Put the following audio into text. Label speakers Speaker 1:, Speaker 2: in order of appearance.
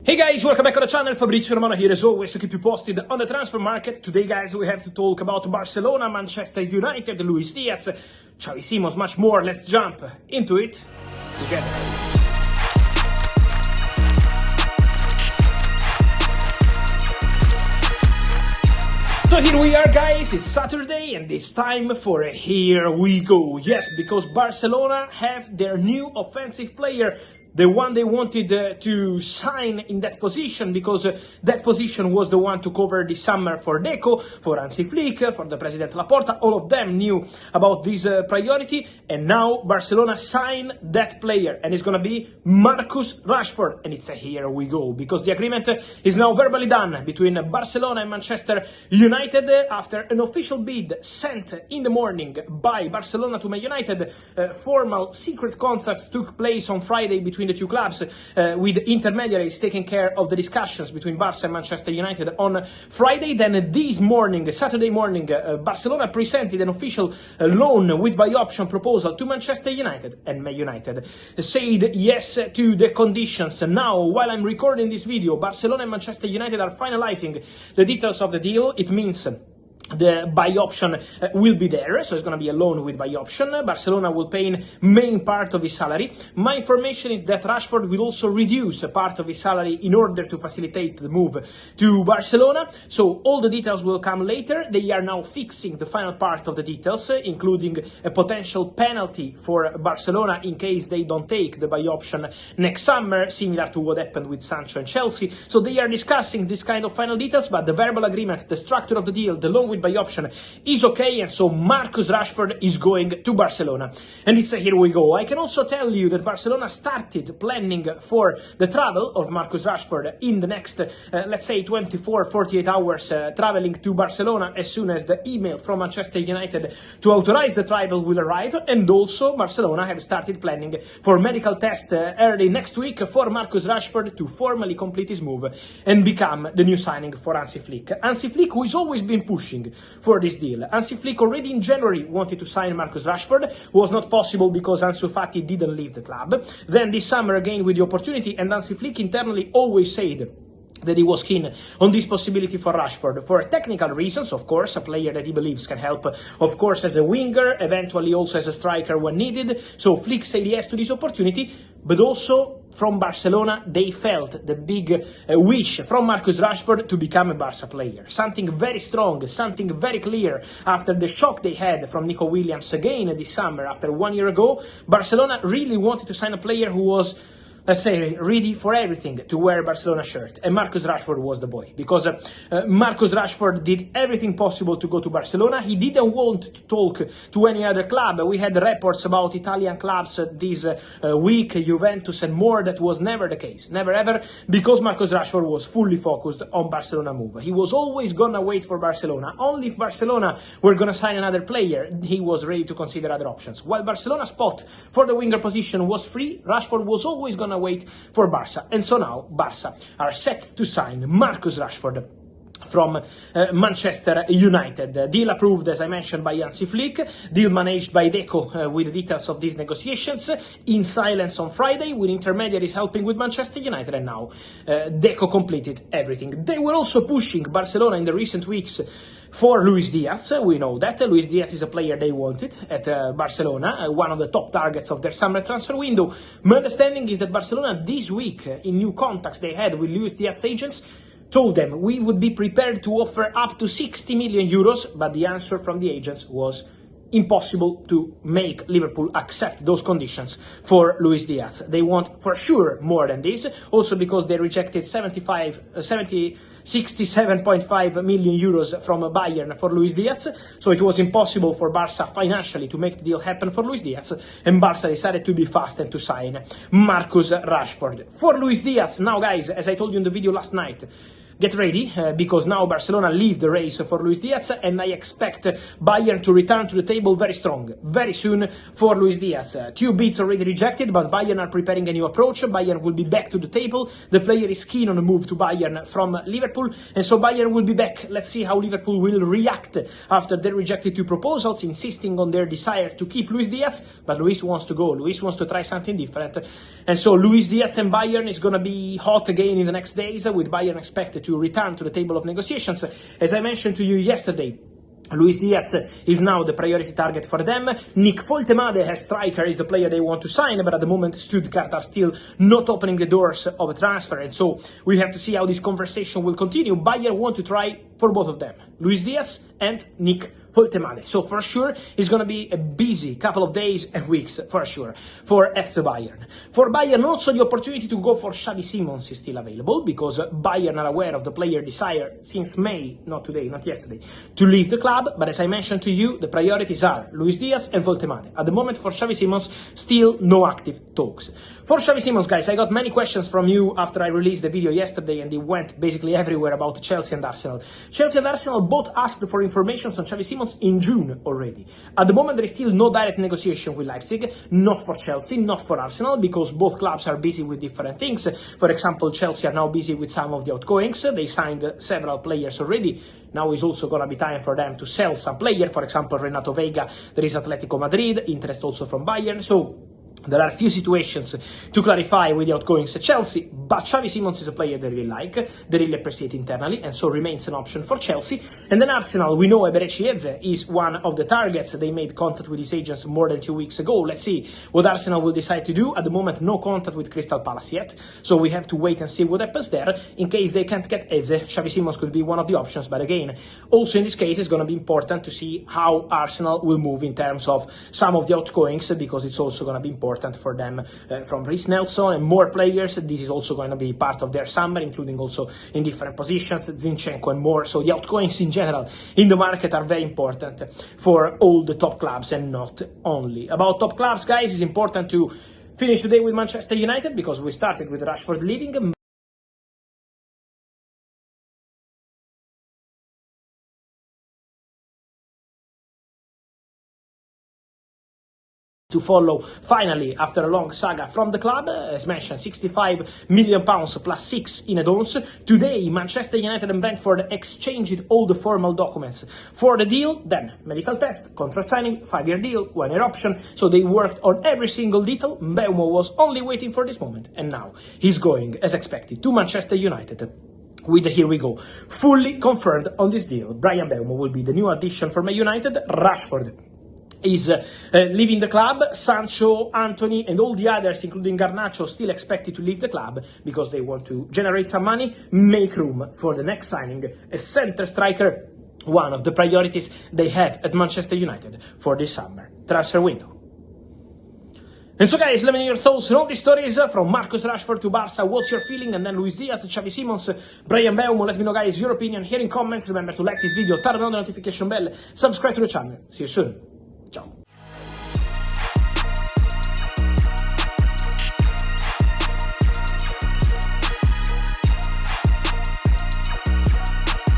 Speaker 1: Hey guys, welcome back on the channel. Fabrizio Romano here as always to keep you posted on the transfer market. Today guys, we have to talk about Barcelona, Manchester United, Luis Díaz, Xavi Simons, much more. Let's jump into it together. So here we are guys, it's Saturday and it's time for a Here We Go. Yes, because Barcelona have their new offensive player, the one they wanted to sign in that position, because that position was the one to cover this summer for Deco, for Hansi Flick, for the President Laporta. All of them knew about this priority, and now Barcelona sign that player, and it's gonna be Marcus Rashford, and it's a Here We Go, because the agreement is now verbally done between Barcelona and Manchester United after an official bid sent in the morning by Barcelona to Man United. Formal secret contracts took place on Friday between the two clubs, with intermediaries taking care of the discussions between Barca and Manchester United on Friday. Then this morning, Saturday morning, Barcelona presented an official loan with buy option proposal to Manchester United, and Man United said yes to the conditions. Now, while I'm recording this video, Barcelona and Manchester United are finalizing the details of the deal. It means the buy option will be there, so it's going to be a loan with buy option. Barcelona will pay main part of his salary. My information is that Rashford will also reduce a part of his salary in order to facilitate the move to Barcelona. So all the details will come later. They are now fixing the final part of the details, including a potential penalty for Barcelona in case they don't take the buy option next summer, similar to what happened with Sancho and Chelsea. So they are discussing this kind of final details, but the verbal agreement, the structure of the deal, the loan with by option is okay, and so Marcus Rashford is going to Barcelona, and it's a Here We Go. I can also tell you that Barcelona started planning for the travel of Marcus Rashford in the next, let's say 24-48 hours, traveling to Barcelona as soon as the email from Manchester United to authorize the travel will arrive. And also Barcelona have started planning for medical tests early next week for Marcus Rashford to formally complete his move and become the new signing for Hansi Flick. Hansi Flick, who has always been pushing for this deal. Hansi Flick already in January wanted to sign Marcus Rashford, was not possible because Ansu Fati didn't leave the club. Then this summer again with the opportunity, and Hansi Flick internally always said that he was keen on this possibility for Rashford, for technical reasons, of course, a player that he believes can help, of course, as a winger, eventually also as a striker when needed. So Flick said yes to this opportunity, but also from Barcelona, they felt the big wish from Marcus Rashford to become a Barca player. Something very strong, something very clear. After the shock they had from Nico Williams again this summer, after 1 year ago, Barcelona really wanted to sign a player who was, let's say, ready for everything to wear a Barcelona shirt. And Marcus Rashford was the boy, because Marcus Rashford did everything possible to go to Barcelona. He didn't want to talk to any other club. We had reports about Italian clubs this week, Juventus and more. That was never the case, never ever, because Marcus Rashford was fully focused on Barcelona move. He was always gonna wait for Barcelona. Only if Barcelona were gonna sign another player, he was ready to consider other options. While Barcelona's spot for the winger position was free, Rashford was always gonna wait for Barca, and so now Barca are set to sign Marcus Rashford from Manchester United. Deal approved, as I mentioned, by Hansi Flick. Deal managed by Deco with the details of these negotiations in silence on Friday, with intermediaries helping with Manchester United, and now Deco completed everything. They were also pushing Barcelona in the recent weeks for Luis Díaz. We know that Luis Díaz is a player they wanted at Barcelona, one of the top targets of their summer transfer window. My understanding is that Barcelona this week, in new contacts they had with Luis Díaz agents, told them we would be prepared to offer up to 60 million euros, but the answer from the agents was impossible to make Liverpool accept those conditions for Luis Díaz. They want for sure more than this, also because they rejected 67.5 million euros from Bayern for Luis Díaz, so it was impossible for Barca financially to make the deal happen for Luis Díaz, and Barca decided to be fast and to sign Marcus Rashford. For Luis Díaz, now guys, as I told you in the video last night, get ready, because now Barcelona leave the race for Luis Díaz, and I expect Bayern to return to the table very strong, very soon for Luis Díaz. 2 bids already rejected, but Bayern are preparing a new approach. Bayern will be back to the table. The player is keen on a move to Bayern from Liverpool, and so Bayern will be back. Let's see how Liverpool will react after they rejected 2 proposals, insisting on their desire to keep Luis Díaz, but Luis wants to go. Luis wants to try something different, and so Luis Díaz and Bayern is going to be hot again in the next days, with Bayern expected to return to the table of negotiations. As I mentioned to you yesterday, Luis Díaz is now the priority target for them. Nick Voltemade, as striker, is the player they want to sign, but at the moment Stuttgart are still not opening the doors of a transfer, and so we have to see how this conversation will continue. Bayern want to try for both of them, Luis Díaz and Nick Voltemade. So for sure, it's going to be a busy couple of days and weeks, for sure, for FC Bayern. For Bayern, also the opportunity to go for Xavi Simons is still available, because Bayern are aware of the player desire since May, not today, not yesterday, to leave the club. But as I mentioned to you, the priorities are Luis Díaz and Voltemade. At the moment, for Xavi Simons, still no active talks. For Xavi Simons, guys, I got many questions from you after I released the video yesterday, and it went basically everywhere about Chelsea and Arsenal. Chelsea and Arsenal both asked for information on Xavi Simons in June already. At the moment, there is still no direct negotiation with Leipzig, not for Chelsea, not for Arsenal, because both clubs are busy with different things. For example, Chelsea are now busy with some of the outgoings. They signed several players already. Now is also going to be time for them to sell some players. For example, Renato Veiga, there is Atletico Madrid, interest also from Bayern. So there are a few situations to clarify with the outgoings at Chelsea, but Xavi Simons is a player they really like, they really appreciate internally, and so remains an option for Chelsea. And then Arsenal, we know Eberechi Eze is one of the targets. They made contact with his agents more than 2 weeks ago. Let's see what Arsenal will decide to do. At the moment, no contact with Crystal Palace yet, so we have to wait and see what happens there. In case they can't get Eze, Xavi Simons could be one of the options, but again, also in this case, it's going to be important to see how Arsenal will move in terms of some of the outgoings, because it's also going to be important for them from Reece Nelson and more players. This is also going to be part of their summer, including also in different positions, Zinchenko and more. So the outgoings in general in the market are very important for all the top clubs, and not only. About top clubs, guys, it's important to finish today with Manchester United, because we started with Rashford leaving. To follow, finally, after a long saga from the club, as mentioned, £65 million plus 6 in add-ons. Today, Manchester United and Brentford exchanged all the formal documents for the deal, then medical test, contract signing, 5-year deal, 1-year option. So they worked on every single detail. Mbeumo was only waiting for this moment, and now he's going, as expected, to Manchester United. With the here we go, fully confirmed on this deal. Bryan Mbeumo will be the new addition for Man United. Rashford is leaving the club. Sancho, Anthony and all the others, including Garnacho, still expected to leave the club, because they want to generate some money, make room for the next signing, a centre striker, one of the priorities they have at Manchester United for this summer transfer window. And so, guys, let me know your thoughts on all these stories, from Marcus Rashford to Barca. What's your feeling? And then Luis Díaz, Xavi Simons, Bryan Mbeumo. Let me know, guys, your opinion here in comments. Remember to like this video, turn on the notification bell, subscribe to the channel. See you soon. Ciao.